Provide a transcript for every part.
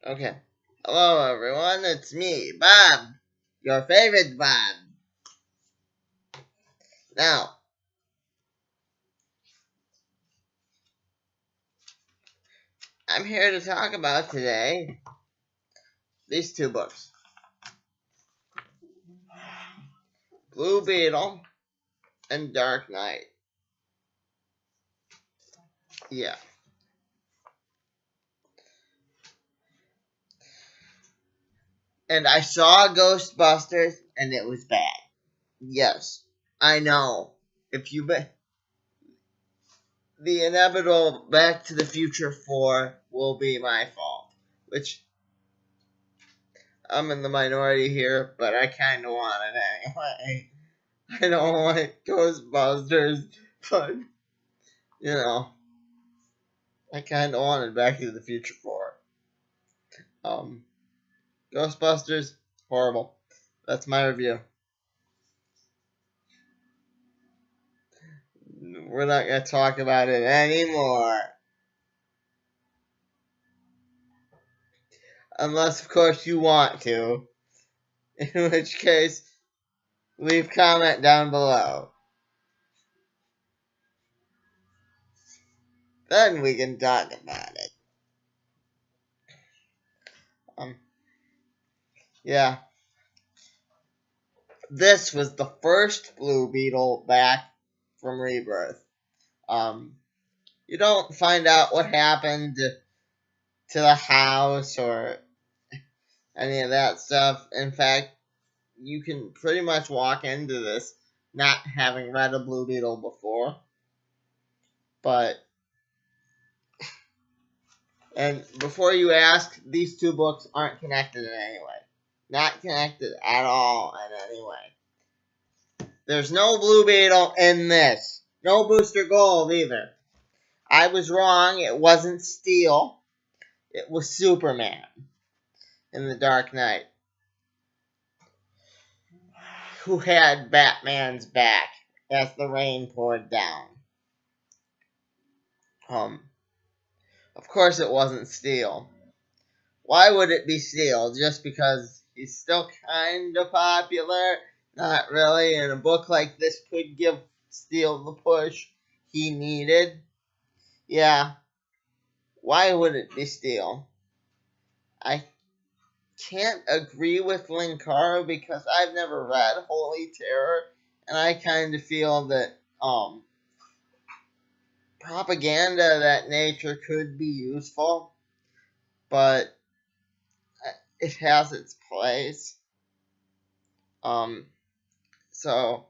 Okay. Hello, everyone. It's me, Bob. Your favorite Bob. Now, I'm here to talk about today these two books. Blue Beetle and Dark Knight. Yeah. And I saw Ghostbusters and it was bad. Yes. I know. If you the inevitable Back to the Future 4 will be my fault. Which I'm in the minority here, but I kind of want it anyway. I don't like Ghostbusters, but, I kind of wanted Back to the Future 4. Ghostbusters, horrible. That's my review. We're not going to talk about it anymore. Unless, of course, you want to. In which case, leave comment down below. Then we can talk about it. Yeah. This was the first Blue Beetle back from Rebirth. You don't find out what happened to the house or any of that stuff. In fact, you can pretty much walk into this not having read a Blue Beetle before. And before you ask, these two books aren't connected in any way. Not connected at all in any way. There's no Blue Beetle in this. No Booster Gold either. I was wrong. It wasn't Steel. It was Superman in The Dark Knight, who had Batman's back as the rain poured down. Of course it wasn't Steel. Why would it be Steel? Just because he's still kind of popular? Not really, and a book like this could give Steel the push he needed. Yeah, why would it be Steel? I can't agree with Linkara because I've never read Holy Terror, and I kind of feel that propaganda of that nature could be useful, but it has its place. So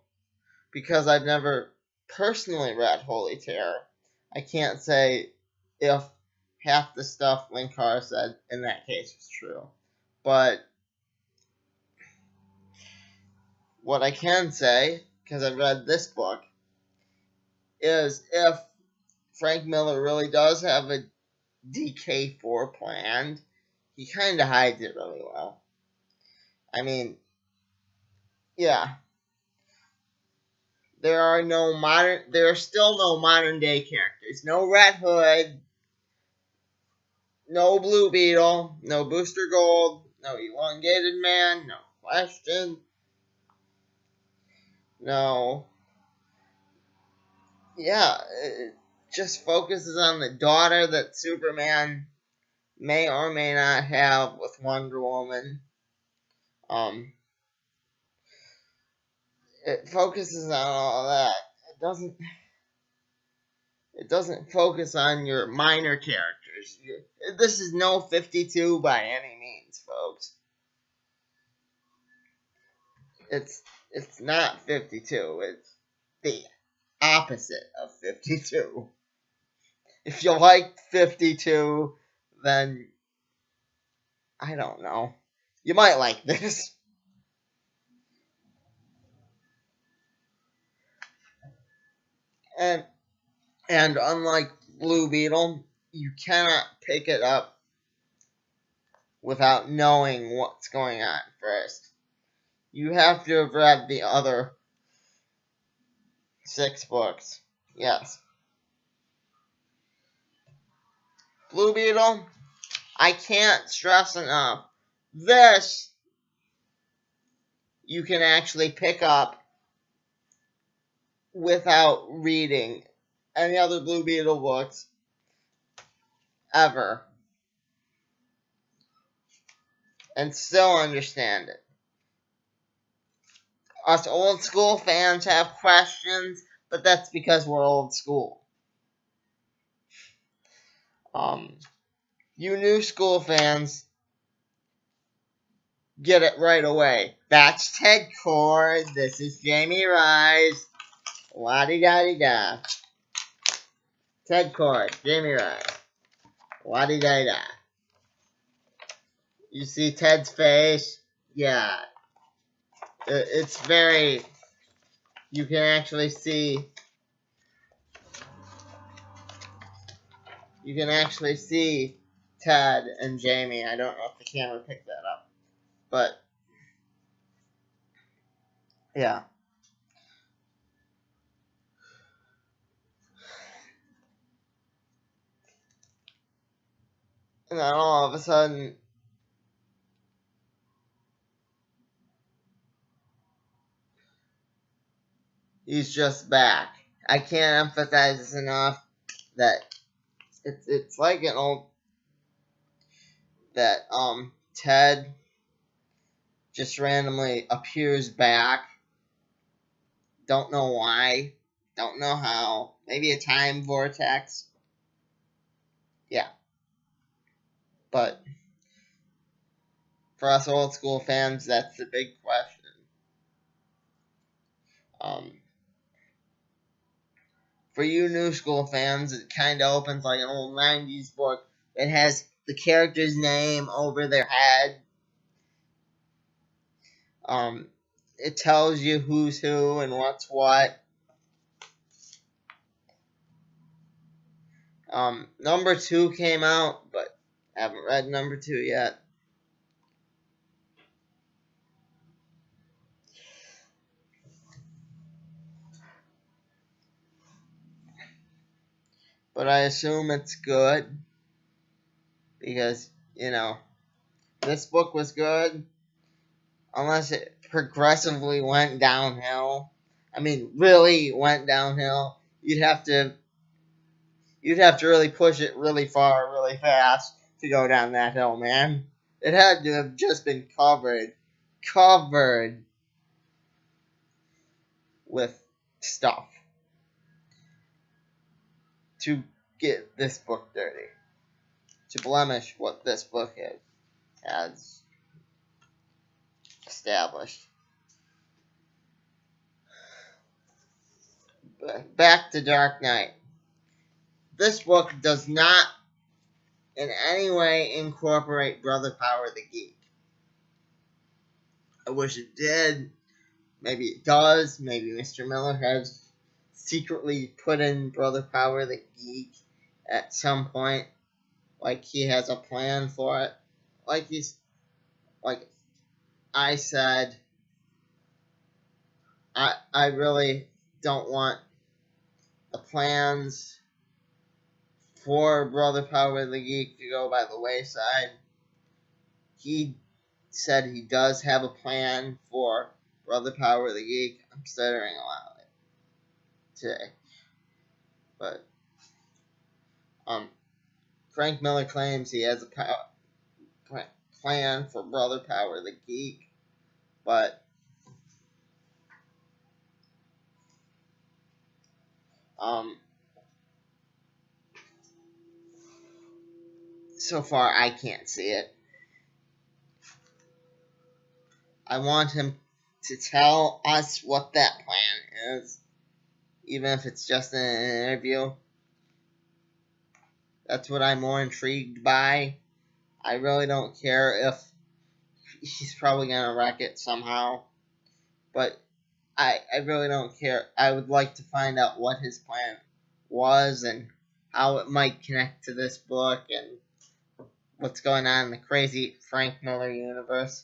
because I've never personally read Holy Terror, I can't say if half the stuff Linkara said in that case was true. But what I can say, because I've read this book, is if Frank Miller really does have a DK4 planned, he kind of hides it really well. I mean, yeah. There are still no modern day characters. No Red Hood, no Blue Beetle, no Booster Gold, no Elongated Man, no Question, no. Yeah, it just focuses on the daughter that Superman may or may not have with Wonder Woman. It focuses on all that. It doesn't focus on your minor characters. This is no 52 by any means, folks. It's not 52. It's the opposite of 52. If you like 52, then I don't know. You might like this. And unlike Blue Beetle, you cannot pick it up without knowing what's going on first. You have to have read the other 6 books. Yes. Blue Beetle, I can't stress enough. This you can actually pick up without reading any other Blue Beetle books ever and still understand it. Us old school fans have questions, but that's because we're old school. You new school fans get it right away. That's Ted Cord. This is Jamie Rise. La-di-da-di-da. Ted Cord, Jamie Rise. La-di-da-di-da. You see Ted's face? Yeah. It's very... You can actually see... You can actually see Ted and Jamie. I don't know if the camera picked that up. But... Yeah. And then all of a sudden... He's just back. I can't emphasize this enough that it's like an old... That, Ted just randomly appears back. Don't know why. Don't know how. Maybe a time vortex. Yeah. But for us old school fans, that's the big question. For you new school fans, it kind of opens like an old 90s book that has the character's name over their head. It tells you who's who and what's what. Number 2 came out, but I haven't read number 2 yet. But I assume it's good because, this book was good unless it progressively went downhill. I mean, really went downhill. You'd have to really push it really far, really fast to go down that hill, man. It had to have just been covered with stuff to get this book dirty, to blemish what this book has established. But back to Dark Knight. This book does not in any way incorporate Brother Power the Geek. I wish it did. Maybe it does. Maybe Mr. Miller has secretly put in Brother Power the Geek at some point. Like he has a plan for it. Like I said, I really don't want the plans for Brother Power the Geek to go by the wayside. He said he does have a plan for Brother Power the Geek. I'm stuttering a lot today. But Frank Miller claims he has a plan for Brother Power the Geek, but so far I can't see it. I want him to tell us what that plan is, even if it's just in an interview. That's what I'm more intrigued by. I really don't care if he's probably going to wreck it somehow, but I really don't care. I would like to find out what his plan was and how it might connect to this book and what's going on in the crazy Frank Miller universe.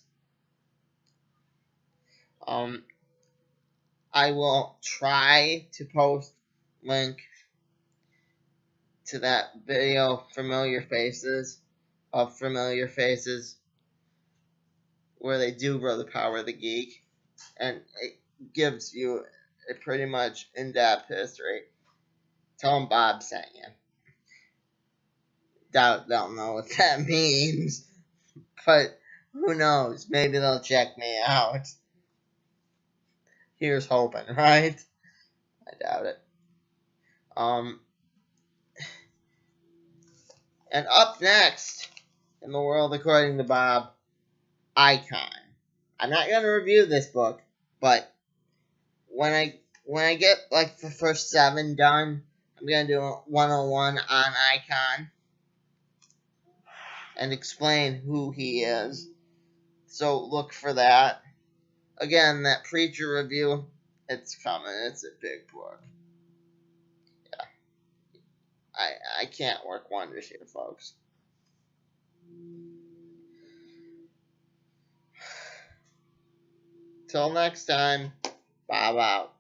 I will try to post link to that video, Familiar Faces, of familiar faces where they do Brother Power the Geek, and it gives you a pretty much in-depth history. Tell them Bob sent you. Doubt they'll know what that means, but who knows? Maybe they'll check me out. Here's hoping, right? I doubt it. And up next, in the world according to Bob, Icon. I'm not gonna review this book, but when I get like the first 7 done, I'm gonna do a 101 on Icon and explain who he is. So look for that. Again, that Preacher review, it's coming. It's a big book. Yeah. I can't work wonders here, folks. Till next time, Bob out.